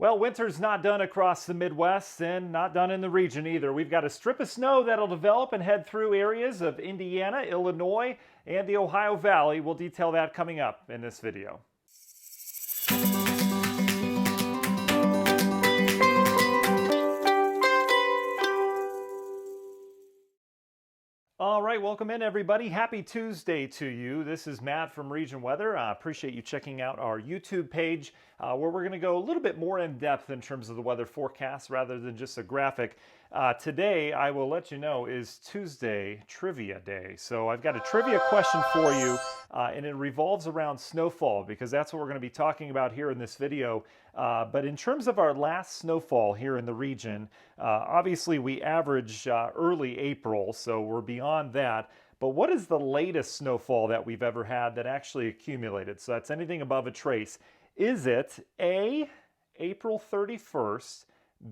Well, winter's not done across the Midwest and not done in the region either. We've got a strip of snow that'll develop and head through areas of Indiana, Illinois, and the Ohio Valley. We'll detail that coming up in this video. All right, welcome in everybody. Happy Tuesday to you. This is Matt from Region Weather. I appreciate you checking out our YouTube page where we're going to go a little bit more in depth in terms of the weather forecast rather than just a graphic. Today, I will let you know, is Tuesday Trivia Day. So I've got a trivia question for you and it revolves around snowfall because that's what we're going to be talking about here in this video. But in terms of our last snowfall here in the region, obviously we average early April, so we're beyond that. But what is the latest snowfall that we've ever had that actually accumulated? So that's anything above a trace. Is it A, April 31st,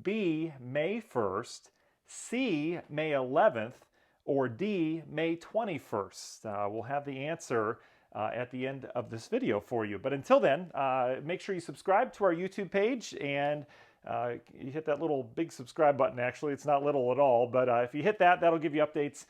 B, May 1st, C, May 11th, or D, May 21st? We'll have the answer at the end of this video for you. But until then, make sure you subscribe to our YouTube page and you hit that little big subscribe button. Actually, it's not little at all, but if you hit that, that'll give you updates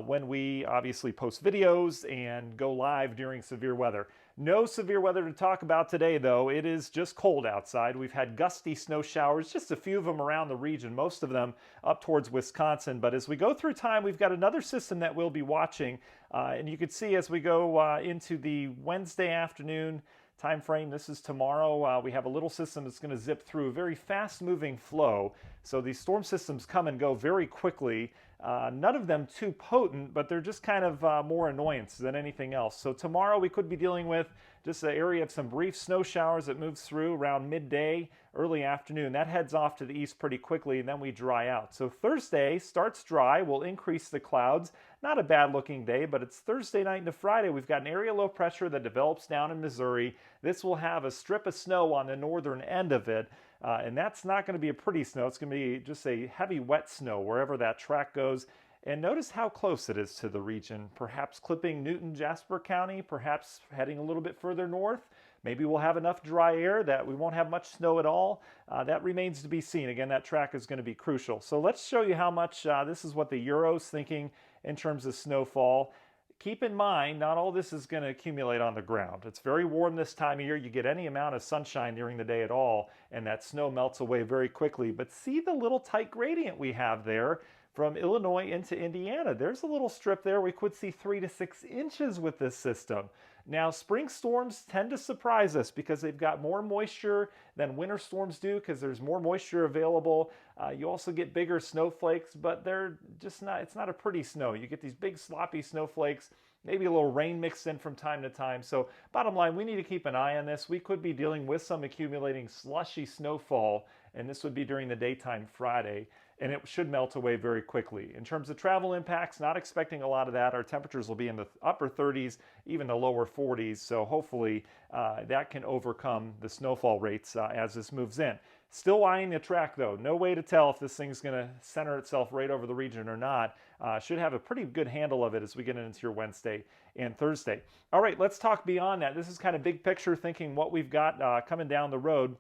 when we obviously post videos and go live during severe weather. No severe weather to talk about today, though. It is just cold outside. We've had gusty snow showers, just a few of them around the region, most of them up towards Wisconsin. But as we go through time, we've got another system that we'll be watching. And you can see as we go into the Wednesday afternoon time frame, this is tomorrow, we have a little system that's going to zip through a very fast moving flow. So these storm systems come and go very quickly. None of them too potent, but they're just kind of more annoyance than anything else. So tomorrow we could be dealing with just an area of some brief snow showers that moves through around midday, early afternoon. That heads off to the east pretty quickly, and then we dry out. So Thursday starts dry. We'll increase the clouds. Not a bad looking day, but it's Thursday night into Friday. We've got an area low pressure that develops down in Missouri. This will have a strip of snow on the northern end of it. And that's not going to be a pretty snow. It's going to be just a heavy wet snow wherever that track goes. And notice how close it is to the region, perhaps clipping Newton, Jasper County, perhaps heading a little bit further north. Maybe we'll have enough dry air that we won't have much snow at all. That remains to be seen. Again, that track is going to be crucial. So let's show you how much, this is what the Euro's thinking in terms of snowfall. Keep in mind, not all this is going to accumulate on the ground. It's very warm this time of year. You get any amount of sunshine during the day at all, and that snow melts away very quickly. But see the little tight gradient we have there from Illinois into Indiana. There's a little strip there. We could see 3 to 6 inches with this system. Now, spring storms tend to surprise us because they've got more moisture than winter storms do because there's more moisture available. You also get bigger snowflakes, but they're just not, it's not a pretty snow. You get these big sloppy snowflakes, maybe a little rain mixed in from time to time. So bottom line, we need to keep an eye on this. We could be dealing with some accumulating slushy snowfall, and this would be during the daytime Friday. And it should melt away very quickly. In terms of travel impacts, not expecting a lot of that. Our temperatures will be in the upper 30s, even the lower 40s, so hopefully that can overcome the snowfall rates as this moves in. Still eyeing the track though. No way to tell if this thing's going to center itself right over the region or not. Should have a pretty good handle of it as we get into your Wednesday and Thursday. All right, let's talk beyond that. This is kind of big picture thinking what we've got coming down the road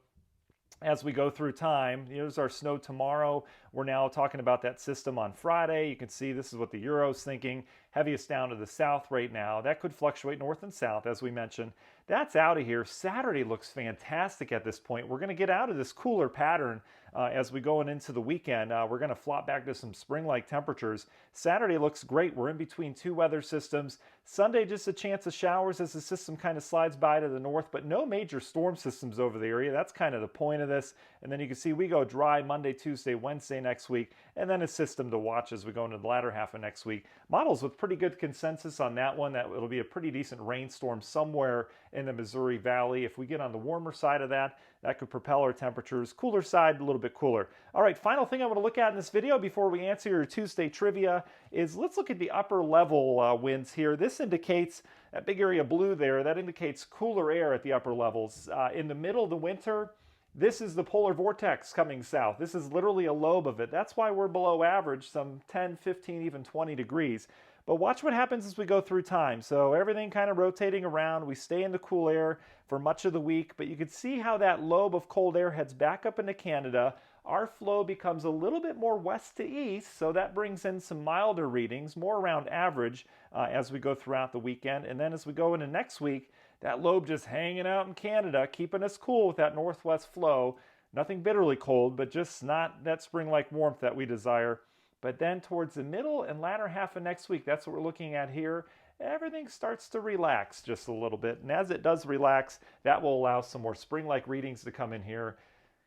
as we go through time. Here's our snow tomorrow. We're now talking about that system on Friday. You can see this is what the Euro's thinking. Heaviest down to the south right now. That could fluctuate north and south, as we mentioned. That's out of here. Saturday looks fantastic at this point. We're going to get out of this cooler pattern as we go into the weekend. We're going to flop back to some spring-like temperatures. Saturday looks great. We're in between two weather systems. Sunday, just a chance of showers as the system kind of slides by to the north, but no major storm systems over the area. That's kind of the point of this. And then you can see we go dry Monday, Tuesday, Wednesday next week, and then a system to watch as we go into the latter half of next week. Models with pretty good consensus on that one, that it'll be a pretty decent rainstorm somewhere in the Missouri Valley. If we get on the warmer side of that, that could propel our temperatures. Cooler side, a little bit cooler. All right, final thing I want to look at in this video before we answer your Tuesday trivia is let's look at the upper level winds here. This indicates, that big area of blue there, that indicates cooler air at the upper levels. In the middle of the winter, this is the polar vortex coming south. This is literally a lobe of it. That's why we're below average, some 10, 15, even 20 degrees. But watch what happens as we go through time. So everything kind of rotating around. We stay in the cool air for much of the week, but you can see how that lobe of cold air heads back up into Canada. Our flow becomes a little bit more west to east, so that brings in some milder readings, more around average as we go throughout the weekend. And then as we go into next week, that lobe just hanging out in Canada, keeping us cool with that northwest flow. Nothing bitterly cold, but just not that spring-like warmth that we desire. But then towards the middle and latter half of next week, that's what we're looking at here, everything starts to relax just a little bit. And as it does relax, that will allow some more spring-like readings to come in here.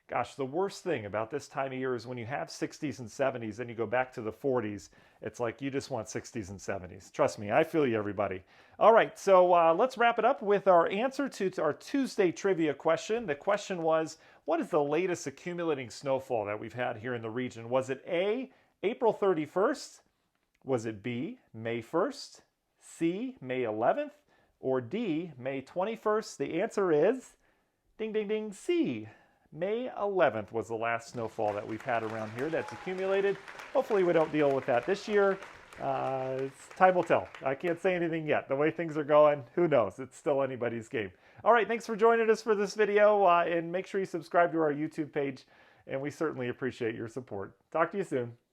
Gosh, the worst thing about this time of year is when you have 60s and 70s and you go back to the 40s, it's like you just want 60s and 70s. Trust me, I feel you, everybody. All right, so let's wrap it up with our answer to our Tuesday trivia question. The question was, what is the latest accumulating snowfall that we've had here in the region? Was it A, April 31st? Was it B, May 1st? C, May 11th? Or D, May 21st? The answer is, ding, ding, ding, C. May 11th was the last snowfall that we've had around here that's accumulated. Hopefully we don't deal with that this year. Time will tell. I can't say anything yet. The way things are going, who knows? It's still anybody's game. All right, thanks for joining us for this video, and make sure you subscribe to our YouTube page, and we certainly appreciate your support. Talk to you soon.